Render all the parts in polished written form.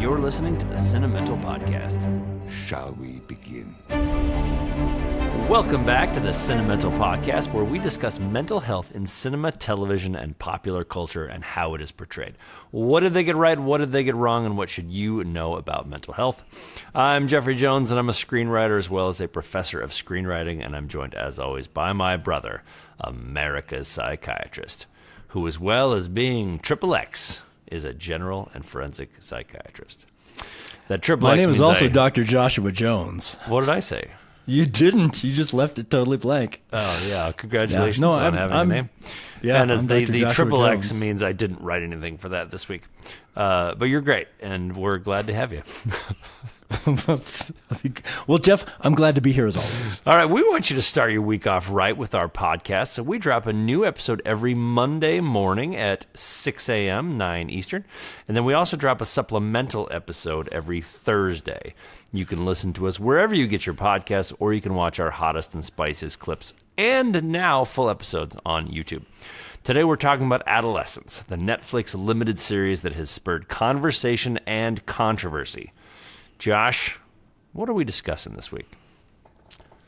You're listening to the Cinemental Podcast. Shall we begin? Welcome back to the Cinemental Podcast, where we discuss mental health in cinema, television, and popular culture and how it is portrayed. What did they get right? What did they get wrong? And what should you know about mental health? I'm Jeffrey Jones, and I'm a screenwriter as well as a professor of screenwriting, and I'm joined, as always, by my brother, America's psychiatrist, who, as well as being XXX, is a general and forensic psychiatrist. That XXX My name is also I- Dr. Joshua Jones. What did I say? You didn't. You just left it totally blank. Oh, yeah. Congratulations Yeah. No, on having a name. Yeah, and as I'm the Dr. Joshua triple X Jones. means I didn't write anything for that this week. But you're great, and we're glad to have you. Well, Jeff, I'm glad to be here as always. All right, we want you to start your week off right with our podcast. So we drop a new episode every Monday morning at 6 a.m., 9 Eastern. And then we also drop a supplemental episode every Thursday. You can listen to us wherever you get your podcasts, or you can watch our hottest and spiciest clips and now full episodes on YouTube. Today we're talking about Adolescence, the Netflix limited series that has spurred conversation and controversy. Josh, what are we discussing this week?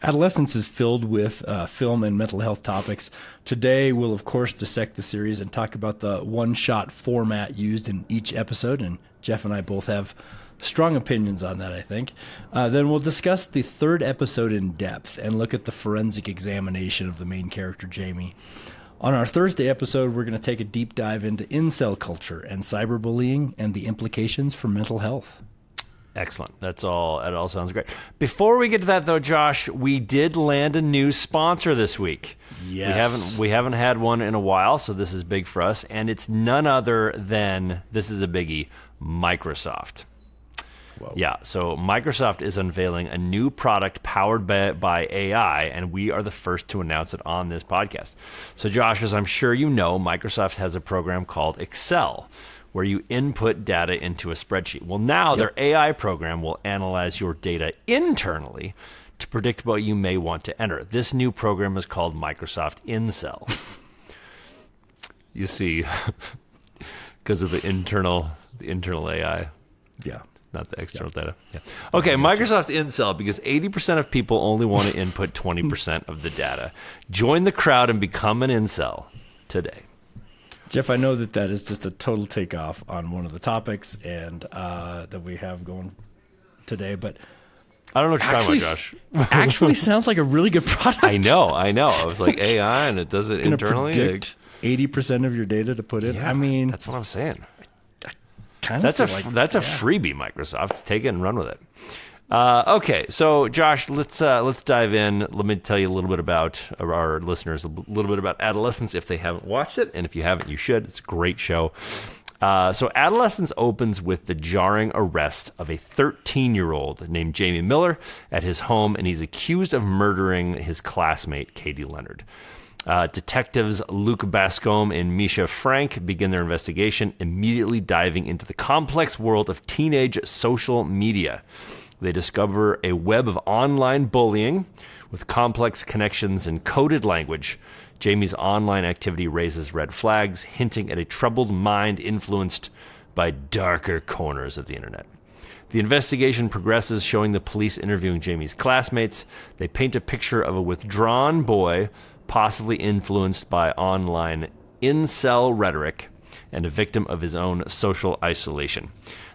Adolescence is filled with film and mental health topics. Today, we'll, of course, dissect the series and talk about the one-shot format used in each episode, and Jeff and I both have strong opinions on that, I think. Then we'll discuss the third episode in depth and look at the forensic examination of the main character, Jamie. On our Thursday episode, we're going to take a deep dive into incel culture and cyberbullying and the implications for mental health. Excellent. That all sounds great. Before we get to that, though, Josh, we did land a new sponsor this week. Yes. We haven't had one in a while, so this is big for us, and it's none other than, this is a biggie, Microsoft. Whoa. Yeah, so Microsoft is unveiling a new product powered by AI, and we are the first to announce it on this podcast. So, Josh, as I'm sure you know, Microsoft has a program called Excel, where you input data into a spreadsheet. Well, now their AI program will analyze your data internally to predict what you may want to enter. This new program is called Microsoft Incel. You see, because of the internal AI. Yeah. Not the external data. Yeah. Okay, Microsoft Incel, because 80% of people only want to input 20% of the data. Join the crowd and become an incel today. Jeff, I know that is just a total takeoff on one of the topics and that we have going today, but I don't know what you're talking about, Josh. actually sounds like a really good product. I know. I was like, AI, and it does it It's going to internally. predict 80% of your data to put in. Yeah, I mean, that's what I'm saying. kind That's of a freebie, Microsoft. Take it and run with it. Okay, so Josh, let's dive in. Let me tell you a little bit about our listeners, a little bit about Adolescence if they haven't watched it, and if you haven't, you should. It's a great show. So Adolescence opens with the jarring arrest of a 13-year-old named Jamie Miller at his home, and he's accused of murdering his classmate, Katie Leonard. Detectives Luc Bascombe and Misha Frank begin their investigation, immediately diving into the complex world of teenage social media. They discover a web of online bullying with complex connections and coded language. Jamie's online activity raises red flags, hinting at a troubled mind influenced by darker corners of the internet. The investigation progresses, showing the police interviewing Jamie's classmates. They paint a picture of a withdrawn boy, possibly influenced by online incel rhetoric, and a victim of his own social isolation.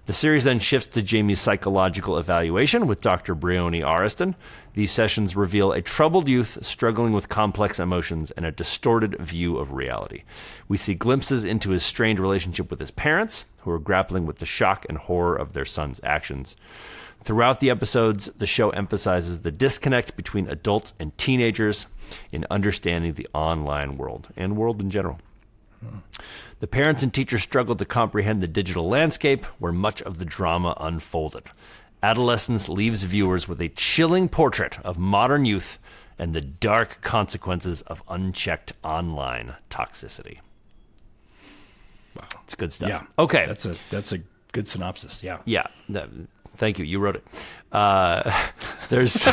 The series then shifts to Jamie's psychological evaluation with Dr. Briony Ariston. These sessions reveal a troubled youth struggling with complex emotions and a distorted view of reality. We see glimpses into his strained relationship with his parents, who are grappling with the shock and horror of their son's actions. Throughout the episodes, the show emphasizes the disconnect between adults and teenagers in understanding the online world and world in general. The parents and teachers struggled to comprehend the digital landscape where much of the drama unfolded. Adolescence leaves viewers with a chilling portrait of modern youth and the dark consequences of unchecked online toxicity. Wow, it's good stuff. Yeah. Okay. That's a good synopsis. Yeah. Yeah. Thank you. You wrote it. There's...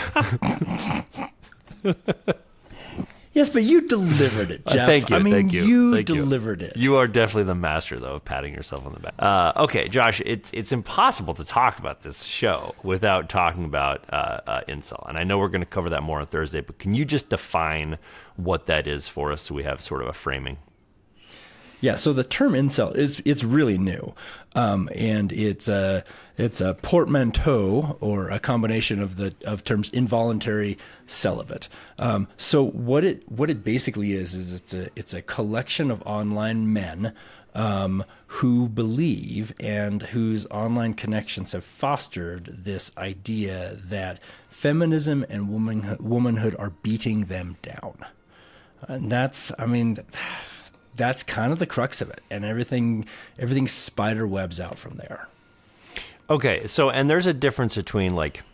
Yes, but you delivered it, Jeff. Thank you. I mean, thank you. you Thank delivered it. You are definitely the master, though, of patting yourself on the back. Okay, Josh, it's impossible to talk about this show without talking about Incel. And I know we're going to cover that more on Thursday, but can you just define what that is for us so we have sort of a framing? Yeah, so the term incel it's really new, and it's a portmanteau or a combination of terms involuntary celibate. So what it basically is it's a collection of online men who believe and whose online connections have fostered this idea that feminism and womanhood are beating them down, and that's kind of the crux of it, and everything spider webs out from there. Okay, so and there's a difference between like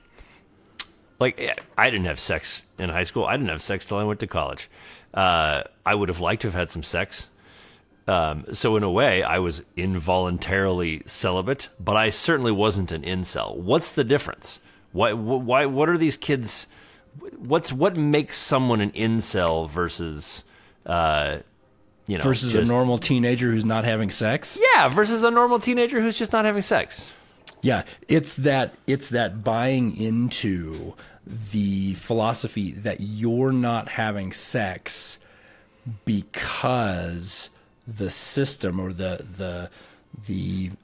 I didn't have sex in high school. I didn't have sex till I went to college. I would have liked to have had some sex. So in a way, I was involuntarily celibate, but I certainly wasn't an incel. What's the difference? Why? What are these kids? What makes someone an incel versus? Versus a normal teenager who's not having sex? Yeah, versus a normal teenager who's just not having sex. Yeah, it's that buying into the philosophy that you're not having sex because the system or the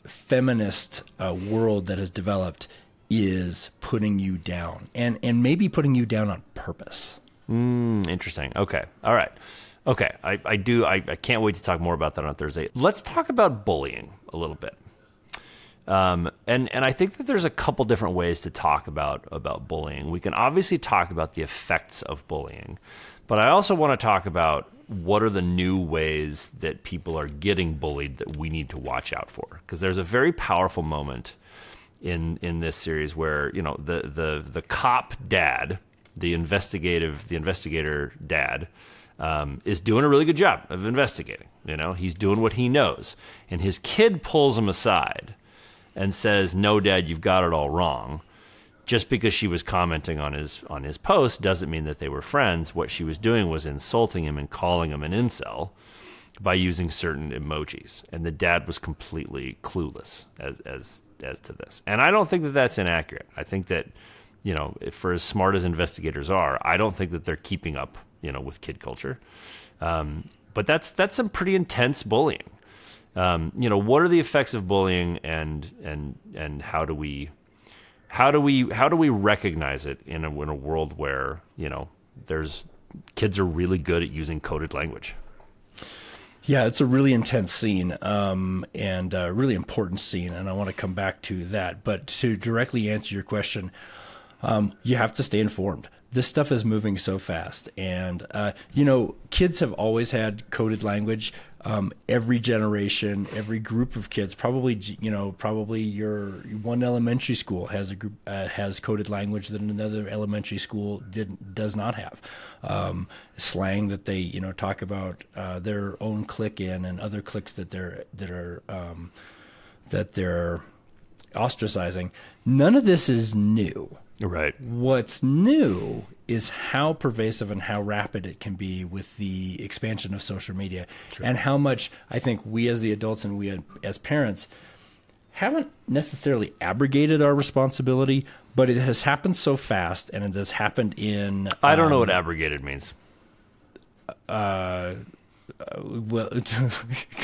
feminist world that has developed is putting you down and maybe putting you down on purpose. Interesting. Okay. All right. Okay, I can't wait to talk more about that on Thursday. Let's talk about bullying a little bit. And I think that there's a couple different ways to talk about bullying. We can obviously talk about the effects of bullying, but I also want to talk about what are the new ways that people are getting bullied that we need to watch out for. Because there's a very powerful moment in this series where, the cop dad, the investigator dad, is doing a really good job of investigating. He's doing what he knows. And his kid pulls him aside and says, "No, Dad, you've got it all wrong. Just because she was commenting on his post doesn't mean that they were friends. What she was doing was insulting him and calling him an incel by using certain emojis." And the dad was completely clueless as to this. And I don't think that that's inaccurate. I think that, for as smart as investigators are, I don't think that they're keeping up with kid culture. But that's some pretty intense bullying. What are the effects of bullying and how do we recognize it in a world where, there's kids are really good at using coded language? Yeah, it's a really intense scene and a really important scene, and I want to come back to that. But to directly answer your question, you have to stay informed. This stuff is moving so fast, and kids have always had coded language. Every generation, every group of kids, probably your one elementary school has a group has coded language that another elementary school does not have. Slang that they talk about their own clique in, and other cliques that they're ostracizing. None of this is new. Right. What's new is how pervasive and how rapid it can be with the expansion of social media. Sure. And how much I think we as the adults and we as parents haven't necessarily abrogated our responsibility, but it has happened so fast, and it has happened in... I don't know what abrogated means. Well,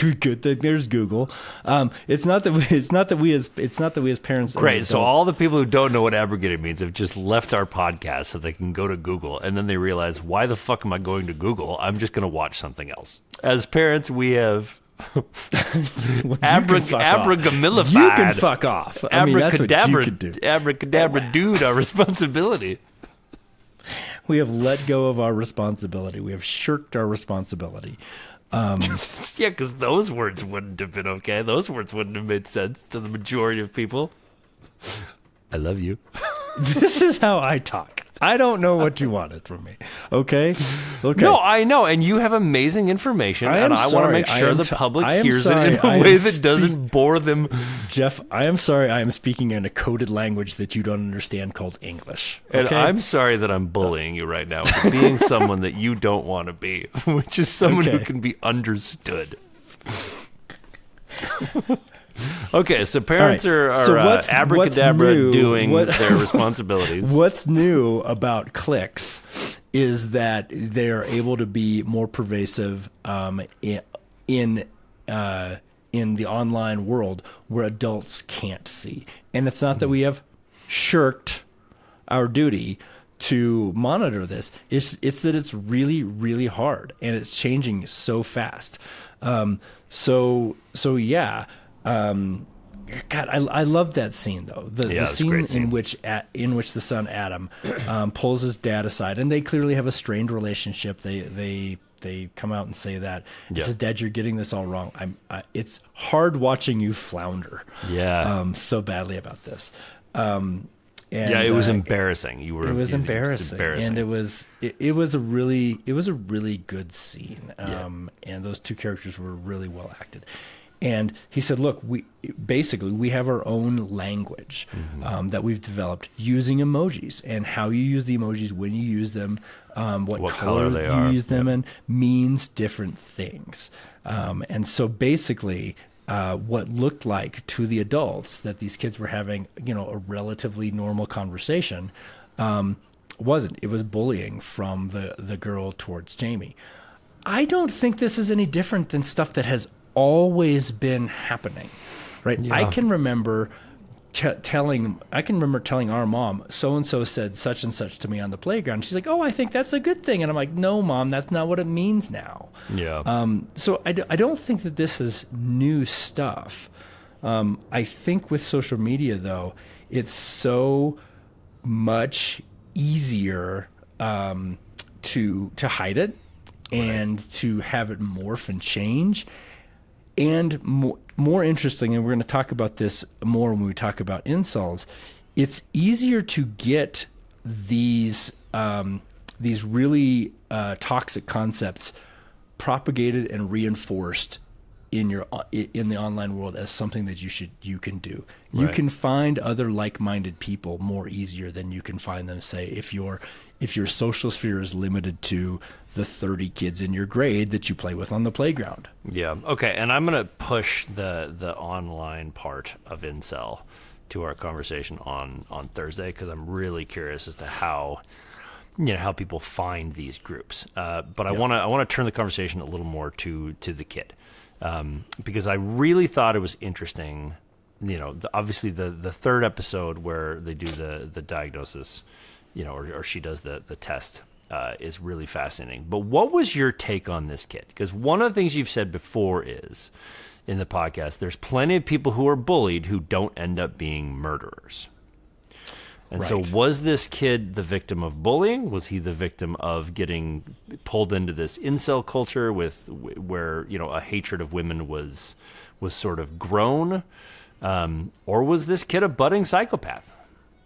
good thing there's Google. It's not that we as parents. Great. So all the people who don't know what abrogated means have just left our podcast so they can go to Google, and then they realize, why the fuck am I going to Google? I'm just going to watch something else. As parents, we have abragamilified. You can fuck off. I mean, that's what you could do. Abracadabra, dude, our responsibility. We have let go of our responsibility. We have shirked our responsibility. Yeah, because those words wouldn't have been okay. Those words wouldn't have made sense to the majority of people. I love you. This is how I talk. I don't know what you wanted from me. Okay. No, I know, and you have amazing information, and I want to make sure the public hears it in a way that doesn't bore them. Jeff, I am sorry. I am speaking in a coded language that you don't understand called English. Okay? And I'm sorry that I'm bullying you right now for being someone that you don't want to be, which is someone who can be understood. Okay, so parents are abracadabra doing their responsibilities. What's new about cliques is that they're able to be more pervasive in the online world where adults can't see. And it's not that we have shirked our duty to monitor this. It's that it's really, really hard, and it's changing so fast. So yeah. God, I love that scene though. The scene in which the son Adam pulls his dad aside, and they clearly have a strained relationship. They come out and say that. He says, "Dad, you're getting this all wrong. It's hard watching you flounder. So badly about this." And, it was embarrassing. It was embarrassing, and it was a really good scene. And those two characters were really well acted. And he said, "Look, we have our own language that we've developed using emojis, and how you use the emojis, when you use them, what color they are, you use them, and means different things. And so basically." What looked like to the adults that these kids were having, a relatively normal conversation, wasn't. It was bullying from the girl towards Jamie. I don't think this is any different than stuff that has always been happening, right? Yeah. I can remember telling our mom, so and so said such and such to me on the playground. She's like, "Oh, I think that's a good thing," and I'm like, "No, Mom, that's not what it means now." Yeah. So I don't think that this is new stuff. I think with social media though, it's so much easier to hide it and to have it morph and change. And more interesting, and we're going to talk about this more when we talk about incels, it's easier to get these really toxic concepts propagated and reinforced in the online world as something that you can do. You can find other like-minded people more easier than you can find them, say, if your social sphere is limited to the 30 kids in your grade that you play with on the playground. Yeah. Okay. And I'm going to push the online part of Incel to our conversation on Thursday, because I'm really curious as to how people find these groups. But I want to turn the conversation a little more to the kid, because I really thought it was interesting. Obviously the third episode where they do the diagnosis, or she does the test, is really fascinating. But what was your take on this kid? Because one of the things you've said before is, in the podcast, there's plenty of people who are bullied who don't end up being murderers. And so was this kid the victim of bullying? Was he the victim of getting pulled into this incel culture where a hatred of women was sort of grown? Or was this kid a budding psychopath?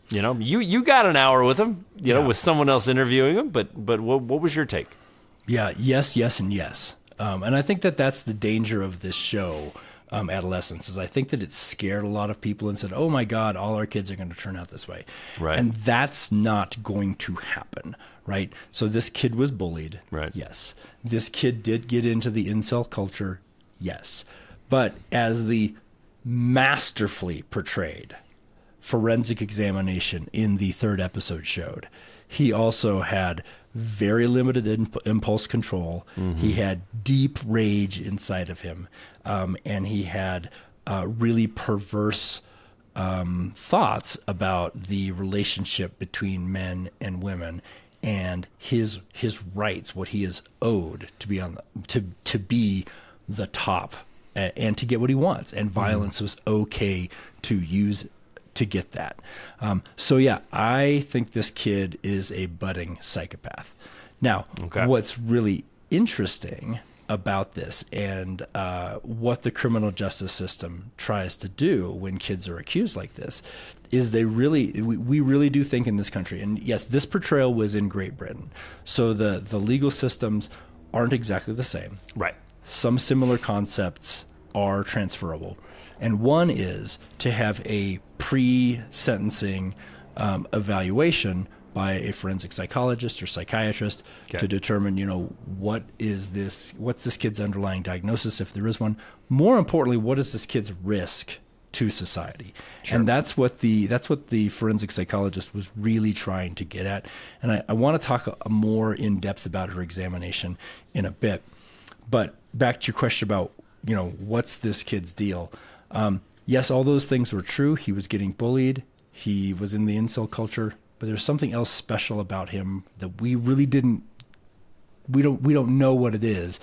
You got an hour with him, with someone else interviewing him, but what was your take? Yeah, yes, and yes. And I think that's the danger of this show, Adolescence, is I think that it scared a lot of people and said, "Oh my God, all our kids are going to turn out this way." Right. And that's not going to happen, right? So this kid was bullied. Right. Yes. This kid did get into the incel culture. Yes. But as the masterfully portrayed forensic examination in the third episode showed, he also had very limited impulse control. He had deep rage inside of him, and he had really perverse thoughts about the relationship between men and women, and his rights, what he is owed to be to be the top and to get what he wants. And violence was okay to use to get that. So yeah, I think this kid is a budding psychopath. Now, what's really interesting about this and what the criminal justice system tries to do when kids are accused like this is we really do think in this country, and yes, this portrayal was in Great Britain, so the legal systems aren't exactly the same. Right. Some similar concepts are transferable, and one is to have a pre-sentencing evaluation by a forensic psychologist or psychiatrist to determine, what's this kid's underlying diagnosis, if there is one. More importantly, what is this kid's risk to society? Sure. And that's what the forensic psychologist was really trying to get at. And I want to talk more in depth about her examination in a bit. But back to your question about, what's this kid's deal? Yes, all those things were true. He was getting bullied. He was in the incel culture. But there's something else special about him that we really don't know what it is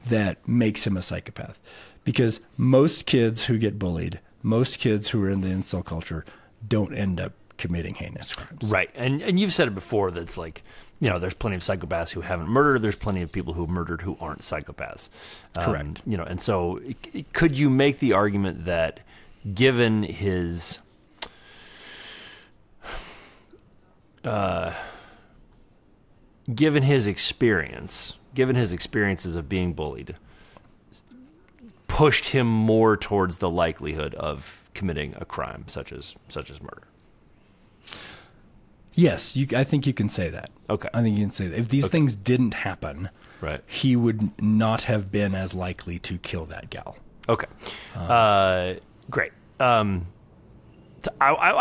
that makes him a psychopath. Because most kids who get bullied, most kids who are in the incel culture don't end up committing heinous crimes. Right. And you've said it before that it's like, there's plenty of psychopaths who haven't murdered. There's plenty of people who've murdered who aren't psychopaths. Correct. And so could you make the argument that given his experiences of being bullied, pushed him more towards the likelihood of committing a crime such as murder? Yes, I think you can say that. Okay. I think you can say that. If these things didn't happen, right, he would not have been as likely to kill that gal. Okay. Great. I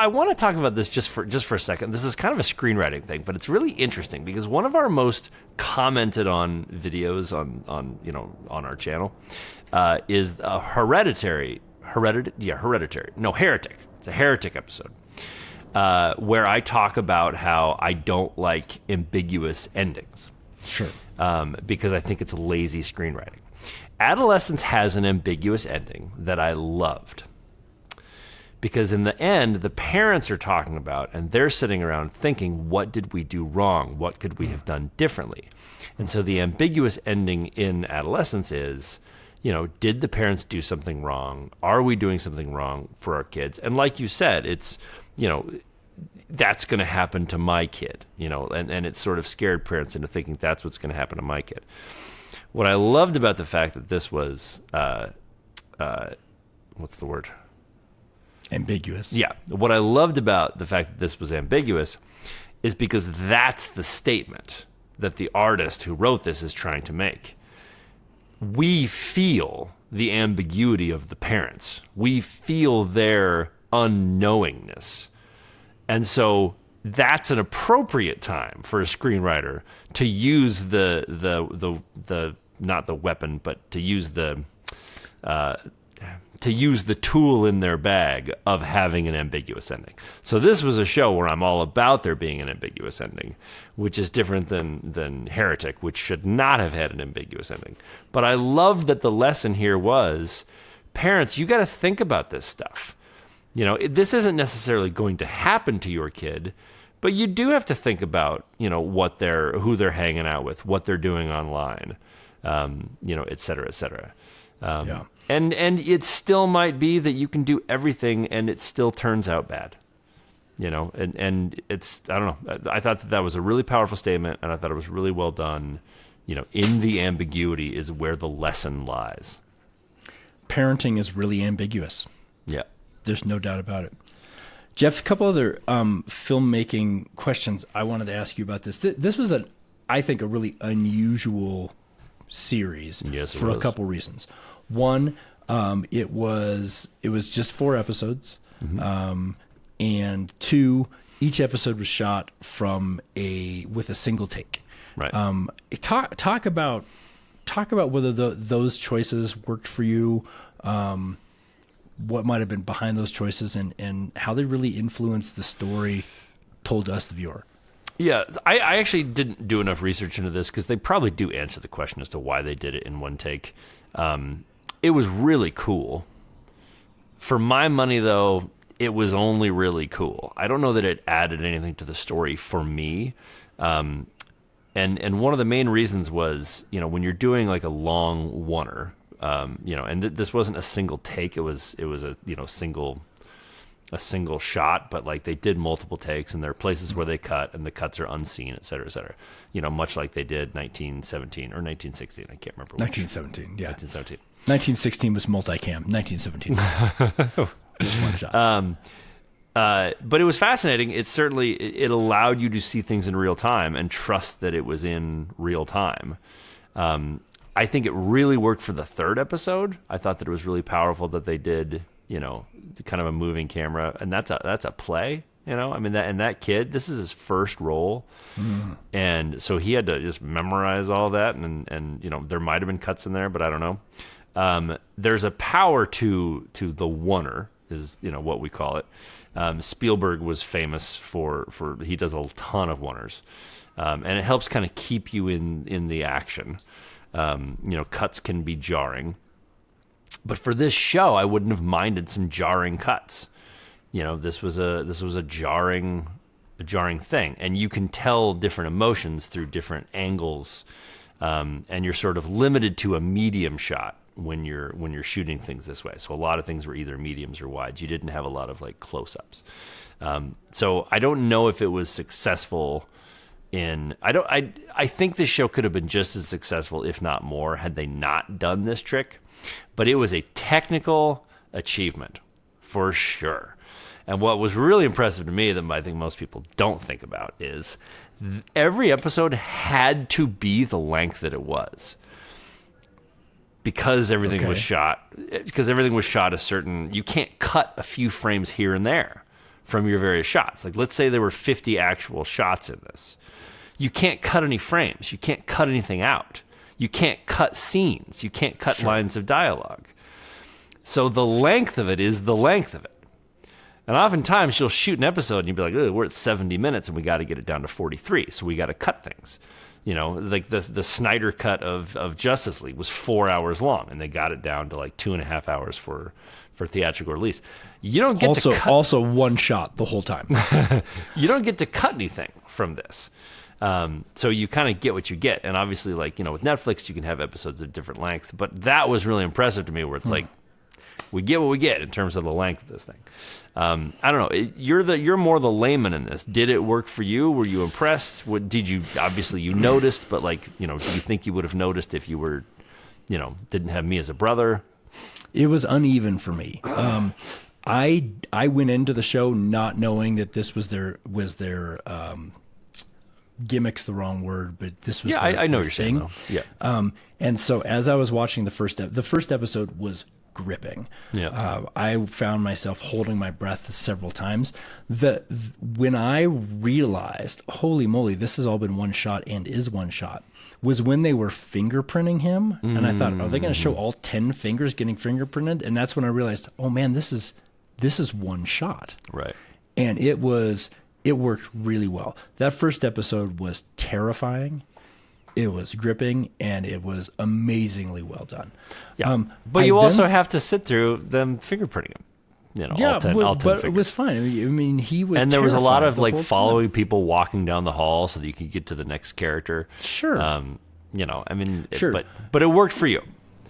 want to talk about this just for a second. This is kind of a screenwriting thing, but it's really interesting because one of our most commented on videos on our channel is a Heretic. It's a Heretic episode where I talk about how I don't like ambiguous endings. Sure. Because I think it's lazy screenwriting. Adolescence has an ambiguous ending that I loved. Because in the end, the parents are talking about, and they're sitting around thinking, what did we do wrong? What could we have done differently? And so the ambiguous ending in Adolescence is, did the parents do something wrong? Are we doing something wrong for our kids? And like you said, it's, that's going to happen to my kid, and it sort of scared parents into thinking that's what's going to happen to my kid. What I loved about the fact that this was, what's the word? Ambiguous. Yeah. What I loved about the fact that this was ambiguous is because that's the statement that the artist who wrote this is trying to make. We feel the ambiguity of the parents. We feel their unknowingness. And so that's an appropriate time for a screenwriter to use the not the weapon, but to use the tool in their bag of having an ambiguous ending. So this was a show where I'm all about there being an ambiguous ending, which is different than Heretic, which should not have had an ambiguous ending. But I love that the lesson here was, parents, you got to think about this stuff. This isn't necessarily going to happen to your kid, but you do have to think about, who they're hanging out with, what they're doing online, et cetera, et cetera. Yeah. And it still might be that you can do everything and it still turns out bad, and it's, I don't know. I thought that was a really powerful statement, and I thought it was really well done. In the ambiguity is where the lesson lies. Parenting is really ambiguous. Yeah. There's no doubt about it. Jeff, a couple other filmmaking questions I wanted to ask you about this. This was I think a really unusual series for a couple reasons. One, it was just 4 episodes, and 2, each episode was shot with a single take. Right. Talk about whether those choices worked for you. What might have been behind those choices, and how they really influenced the story told to us, the viewer. Yeah, I actually didn't do enough research into this because they probably do answer the question as to why they did it in one take. It was really cool. For my money, though, it was only really cool. I don't know that it added anything to the story for me. And one of the main reasons was, when you're doing like a long oneer, and this wasn't a single take. It was a single shot, but like they did multiple takes, and there are places where they cut, and the cuts are unseen, et cetera, et cetera. Much like they did 1917 or 1916. I can't remember. 1917, yeah. 1917. 1916 was multicam. 1917 was one shot. But it was fascinating. It allowed you to see things in real time and trust that it was in real time. I think it really worked for the third episode. I thought that it was really powerful that they did, kind of a moving camera, and that's a play. That kid, this is his first role, and so he had to just memorize all that, and there might have been cuts in there, but I don't know. There's a power to the oneer, is what we call it. Spielberg was famous for he does a ton of oneers, and it helps kind of keep you in the action. Cuts can be jarring, but for this show, I wouldn't have minded some jarring cuts. This was a jarring thing, and you can tell different emotions through different angles, and you're sort of limited to a medium shot when you're shooting things this way. So a lot of things were either mediums or wides. You didn't have a lot of like close-ups. So I don't know if it was successful I think this show could have been just as successful, if not more, had they not done this trick. But it was a technical achievement for sure. And what was really impressive to me that I think most people don't think about is every episode had to be the length that it was. Because everything was shot a certain, you can't cut a few frames here and there from your various shots. Like, let's say there were 50 actual shots in this. You can't cut any frames. You can't cut anything out. You can't cut scenes. You can't cut lines of dialogue. So the length of it is the length of it. And oftentimes you'll shoot an episode and you'll be like, oh, we're at 70 minutes and we got to get it down to 43. So we got to cut things. Like the Snyder cut of Justice League was 4 hours long, and they got it down to like 2.5 hours for theatrical release. You don't get to cut. Also one shot the whole time. You don't get to cut anything from this. So you kind of get what you get. And obviously, like, with Netflix, you can have episodes of different length. But that was really impressive to me, where it's like, we get what we get in terms of the length of this thing. I don't know. You're more the layman in this. Did it work for you? Were you impressed? What did you? Obviously, you noticed, but like, do you think you would have noticed if you were, didn't have me as a brother? It was uneven for me. I went into the show not knowing that this was their gimmick's the wrong word, but this was I know what you're saying though. Yeah. And so as I was watching the first episode was gripping. Yeah. I found myself holding my breath several times. When I realized, holy moly, this has all been one shot and is one shot, was when they were fingerprinting him. And I thought, are they going to show all 10 fingers getting fingerprinted? And that's when I realized, oh man, this is one shot. Right. And it worked really well. That first episode was terrifying. It was gripping, and it was amazingly well done. Yeah, but you also have to sit through them fingerprinting him. All 10 but fingers. It was fine. I mean, he was. And there was a lot of the like whole following time. people walking down the hall so that you could get to the next character. Sure. Sure. But it worked for you.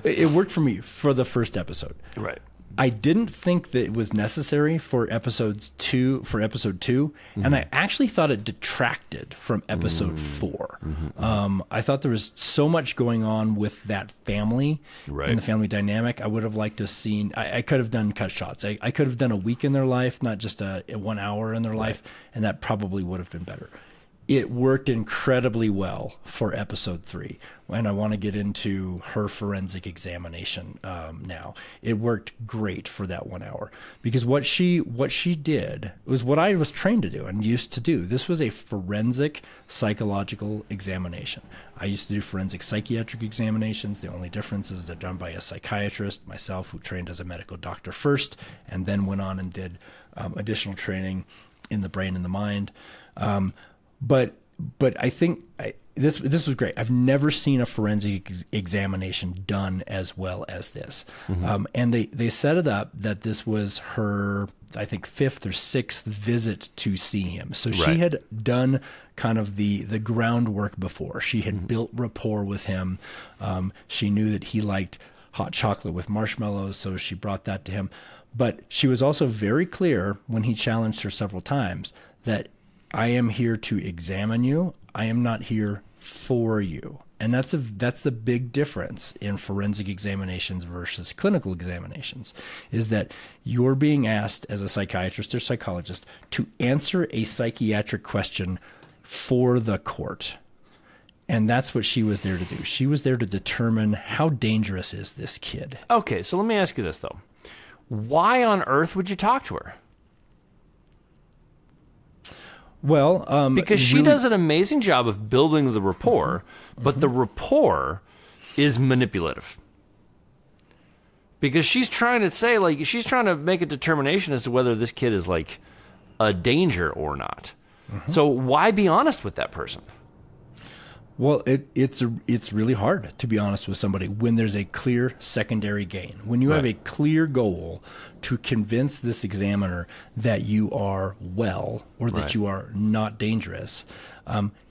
It worked for me for the first episode. Right. I didn't think that it was necessary for episode 2, and I actually thought it detracted from episode 4. I thought there was so much going on with that family and the family dynamic. I would have liked to have seen. I could have done cut shots. I could have done a week in their life, not just a 1 hour in their life, and that probably would have been better. It worked incredibly well for episode 3, and I want to get into her forensic examination now. It worked great for that 1 hour because what she did was what I was trained to do and used to do. This was a forensic psychological examination. I used to do forensic psychiatric examinations. The only difference is they're done by a psychiatrist, myself, who trained as a medical doctor first, and then went on and did additional training in the brain and the mind. But but I think this was great. I've never seen a forensic examination done as well as this. And they set it up that this was her, I think, 5th or 6th visit to see him. So she had done kind of the groundwork before. She had built rapport with him. She knew that he liked hot chocolate with marshmallows, so she brought that to him. But she was also very clear when he challenged her several times that I am here to examine you. I am not here for you. And that's the big difference in forensic examinations versus clinical examinations, is that you're being asked as a psychiatrist or psychologist to answer a psychiatric question for the court. And that's what she was there to do. She was there to determine how dangerous is this kid. Okay, so let me ask you this, though. Why on earth would you talk to her? Well, because she does an amazing job of building the rapport, but the rapport is manipulative. Because she's trying to say, like, she's trying to make a determination as to whether this kid is, like, a danger or not. So why be honest with that person? Well, it's really hard to be honest with somebody when there's a clear secondary gain. When you have a clear goal to convince this examiner that you are well or that you are not dangerous,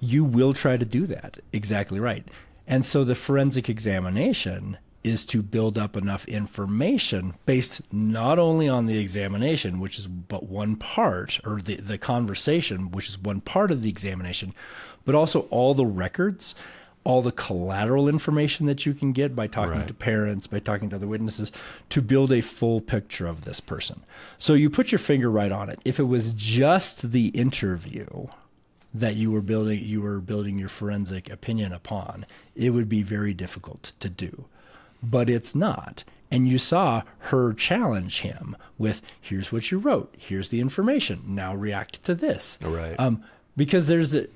you will try to do that. Exactly right. And so the forensic examination is to build up enough information based not only on the examination, which is but one part, or the conversation, which is one part of the examination, but also all the records, all the collateral information that you can get by talking to parents, by talking to other witnesses, to build a full picture of this person. So you put your finger right on it. If it was just the interview that you were building your forensic opinion upon, it would be very difficult to do. But it's not. And you saw her challenge him with, here's what you wrote, here's the information, now react to this. Right. Because there's an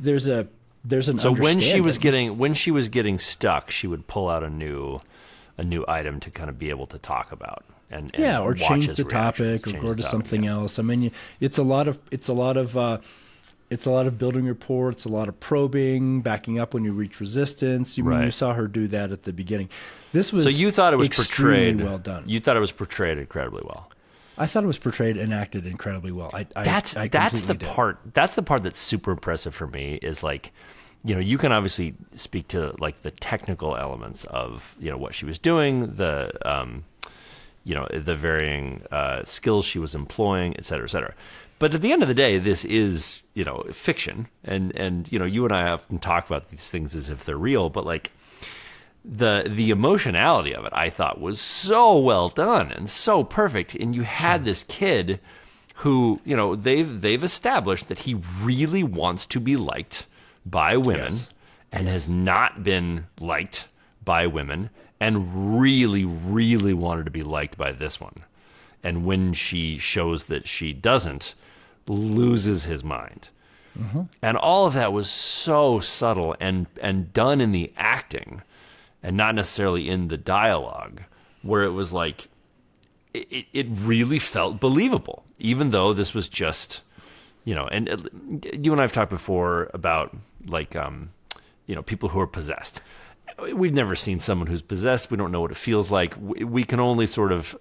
So when she was understanding. getting stuck, she would pull out a new item to kind of be able to talk about and or watch change his the reactions, topic or change go the to topic, something else. I mean, it's a lot of building rapport. It's a lot of probing, backing up when you reach resistance. You saw her do that at the beginning. This was so you thought it was extremely portrayed well done. You thought it was portrayed incredibly well. I thought it was portrayed and acted incredibly well. That's the part. That's the part that's super impressive for me. Is like, you can obviously speak to like the technical elements of what she was doing, the the varying skills she was employing, et cetera, et cetera. But at the end of the day, this is fiction, and you and I often talk about these things as if they're real, but like the emotionality of it, I thought was so well done and so perfect. And you had this kid who they've established that he really wants to be liked by women and has not been liked by women, and really, really wanted to be liked by this one. And when she shows that she doesn't, loses his mind. And all of that was so subtle and done in the acting and not necessarily in the dialogue, where it was like, it really felt believable, even though this was just, and you and I have talked before about like, people who are possessed. We've never seen someone who's possessed. We don't know what it feels like. We can only sort of,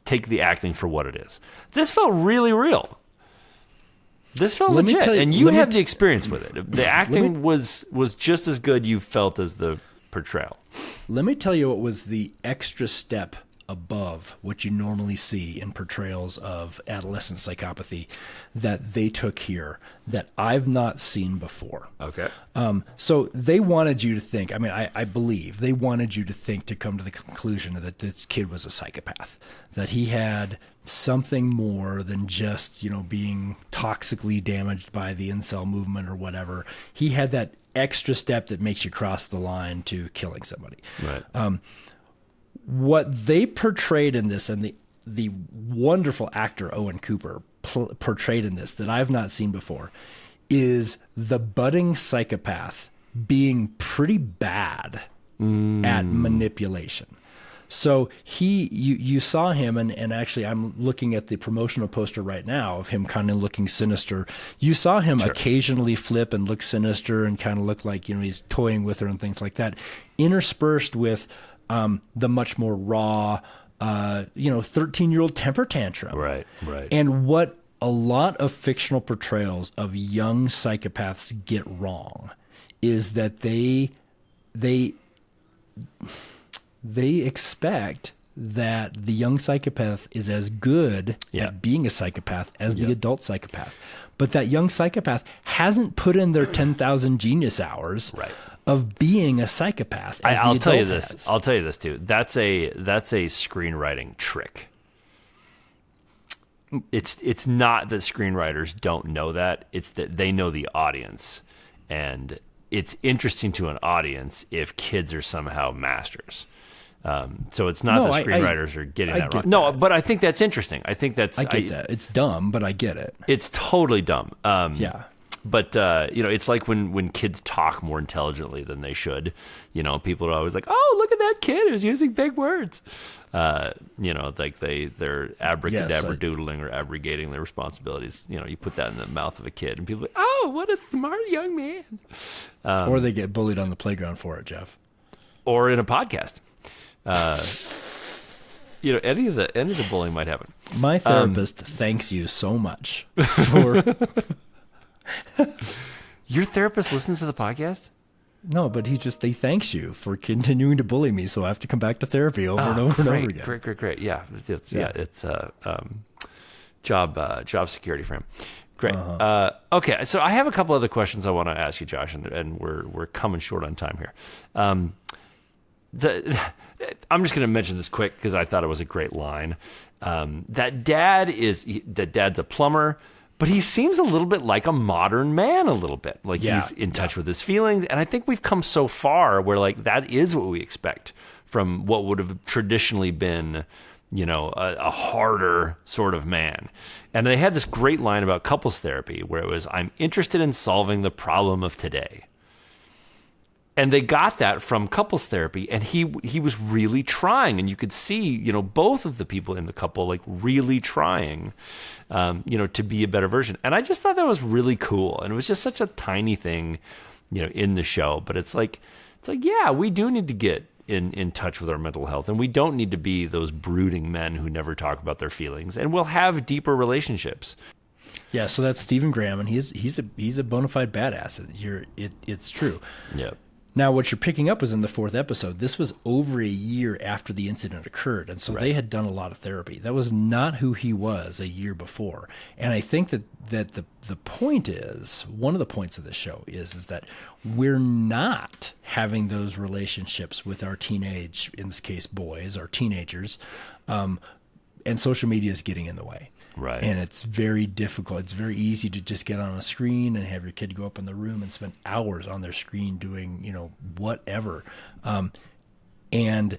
take the acting for what it is. This felt really real. This felt legit, and you had the experience with it. The acting was just as good, you felt, as the portrayal. Let me tell you what was the extra step above what you normally see in portrayals of adolescent psychopathy that they took here that I've not seen before. Okay. So they wanted you to think, I believe they wanted you to come to the conclusion that this kid was a psychopath, that he had something more than just, being toxically damaged by the incel movement or whatever. He had that extra step that makes you cross the line to killing somebody. Right. What they portrayed in this, and the wonderful actor Owen Cooper portrayed in this that I've not seen before, is the budding psychopath being pretty bad at manipulation. So you saw him, and actually I'm looking at the promotional poster right now of him kind of looking sinister. You saw him occasionally flip and look sinister and kind of look like, he's toying with her and things like that, interspersed with the much more raw, 13-year-old temper tantrum. Right. And what a lot of fictional portrayals of young psychopaths get wrong is that they expect that the young psychopath is as good at being a psychopath as the adult psychopath. But that young psychopath hasn't put in their 10,000 genius hours of being a psychopath as I'll the tell you adult this. has. I'll tell you this too. That's a screenwriting trick. It's not that screenwriters don't know that. It's that they know the audience, and it's interesting to an audience if kids are somehow masters. So it's not that screenwriters are getting that wrong. No, but I think that's interesting. I think that's... I get that. It's dumb, but I get it. It's totally dumb. Yeah. But, it's like when kids talk more intelligently than they should, people are always like, oh, look at that kid who's using big words. Like they're abracadabradoodling or abrogating their responsibilities. You put that in the mouth of a kid and people are like, oh, what a smart young man. Or they get bullied on the playground for it, Jeff. Or in a podcast. Any of the bullying might happen. My therapist thanks you so much for... Your therapist listens to the podcast? No, but he thanks you for continuing to bully me, so I have to come back to therapy over and over and over again. Great. Yeah, it's job security for him. Great. Okay, so I have a couple other questions I want to ask you, Josh, and we're coming short on time here. I'm just going to mention this quick because I thought it was a great line. That dad's a plumber. But he seems a little bit like a modern man, a little bit. Like he's in touch with his feelings. And I think we've come so far where like that is what we expect from what would have traditionally been, a harder sort of man. And they had this great line about couples therapy where it was, I'm interested in solving the problem of today. And they got that from couples therapy, and he was really trying, and you could see, both of the people in the couple like really trying, to be a better version. And I just thought that was really cool, and it was just such a tiny thing, in the show. But it's like, yeah, we do need to get in touch with our mental health, and we don't need to be those brooding men who never talk about their feelings, and we'll have deeper relationships. Yeah, so that's Stephen Graham, and he's a bona fide badass. It's true. Yeah. Now, what you're picking up is in the 4th episode. This was over a year after the incident occurred, and so they had done a lot of therapy. That was not who he was a year before. And I think that the point is, one of the points of the show is that we're not having those relationships with our teenage, in this case, boys, our teenagers, and social media is getting in the way. Right. And it's very difficult. It's very easy to just get on a screen and have your kid go up in the room and spend hours on their screen doing, whatever. And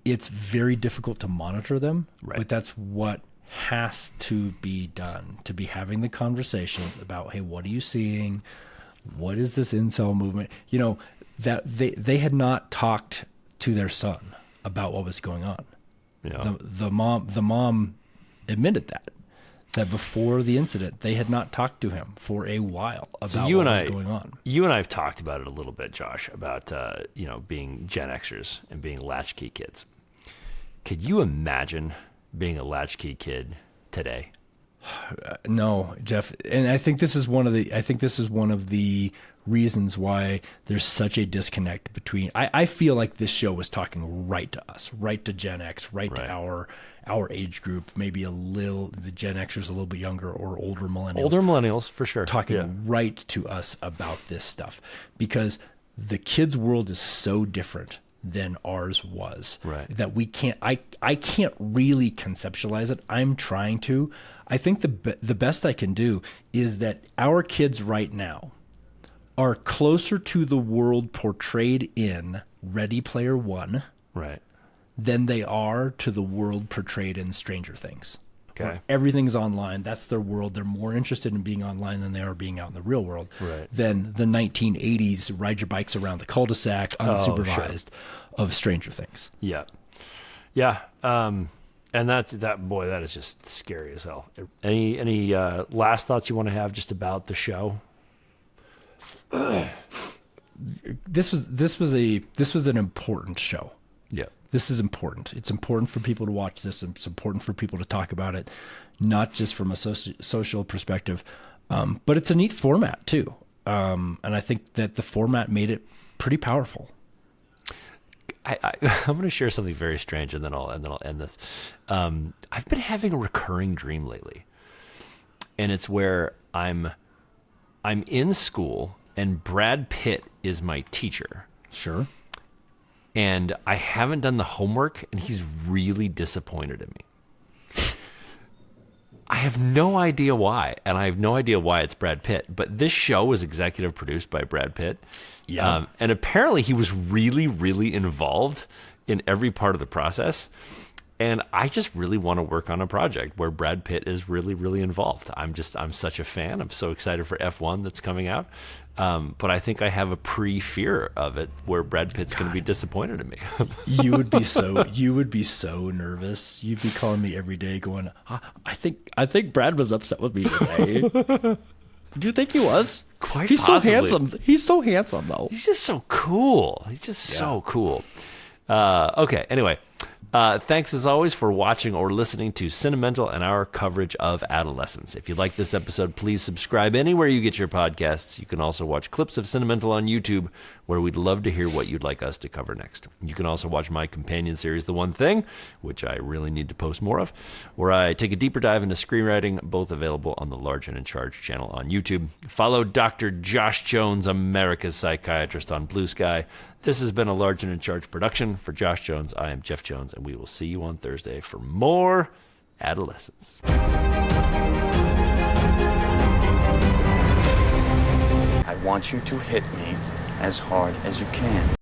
it's very difficult to monitor them. Right. But that's what has to be done, to be having the conversations about, hey, what are you seeing? What is this incel movement? That they had not talked to their son about what was going on. Yeah. The mom admitted that before the incident, they had not talked to him for a while about what was going on. You and I have talked about it a little bit, Josh, about being Gen Xers and being latchkey kids. Could you imagine being a latchkey kid today? No, Jeff, and I think this is one of the reasons why there's such a disconnect between. I feel like this show was talking right to us, right to Gen X, right to our age group, maybe the Gen Xers a little bit younger or older millennials. Older millennials, for sure. Talking right to us about this stuff because the kids' world is so different than ours was. Right. That we can't, I can't really conceptualize it. I'm trying to. I think the best I can do is that our kids right now are closer to the world portrayed in Ready Player One. Right. Than they are to the world portrayed in Stranger Things. Okay. Everything's online. That's their world. They're more interested in being online than they are being out in the real world. Right. Than the 1980s ride your bikes around the cul-de-sac unsupervised of Stranger Things. Yeah. Yeah. And that is just scary as hell. Any last thoughts you want to have just about the show? This was an important show. Yeah. This is important. It's important for people to watch this. It's important for people to talk about it, not just from a social perspective, but it's a neat format too. And I think that the format made it pretty powerful. I'm going to share something very strange, and then I'll end this. I've been having a recurring dream lately, and it's where I'm in school, and Brad Pitt is my teacher. Sure. And I haven't done the homework, and he's really disappointed in me. I have no idea why, and I have no idea why it's Brad Pitt. But this show was executive produced by Brad Pitt. Yeah. And apparently he was really, really involved in every part of the process. And I just really want to work on a project where Brad Pitt is really, really involved. I'm such a fan. I'm so excited for F1 that's coming out. But I think I have a pre-fear of it where Brad Pitt's going to be disappointed in me. You would be so nervous. You'd be calling me every day going, I think Brad was upset with me today. Do you think he was? Quite He's possibly. so handsome. He's so handsome though. He's just so cool. He's just so cool. Okay, anyway. Thanks as always for watching or listening to Cinemental and our coverage of Adolescence. If you like this episode, please subscribe anywhere you get your podcasts. You can also watch clips of Cinemental on YouTube, where we'd love to hear what you'd like us to cover next. You can also watch my companion series, The One Thing, which I really need to post more of, where I take a deeper dive into screenwriting, both available on the Large and in Charge channel on YouTube. Follow Dr. Josh Jones, America's Psychiatrist, on Blue Sky. This has been a Large and in Charge production. For Josh Jones, I am Jeff Jones, and we will see you on Thursday for more Adolescence. I want you to hit me as hard as you can.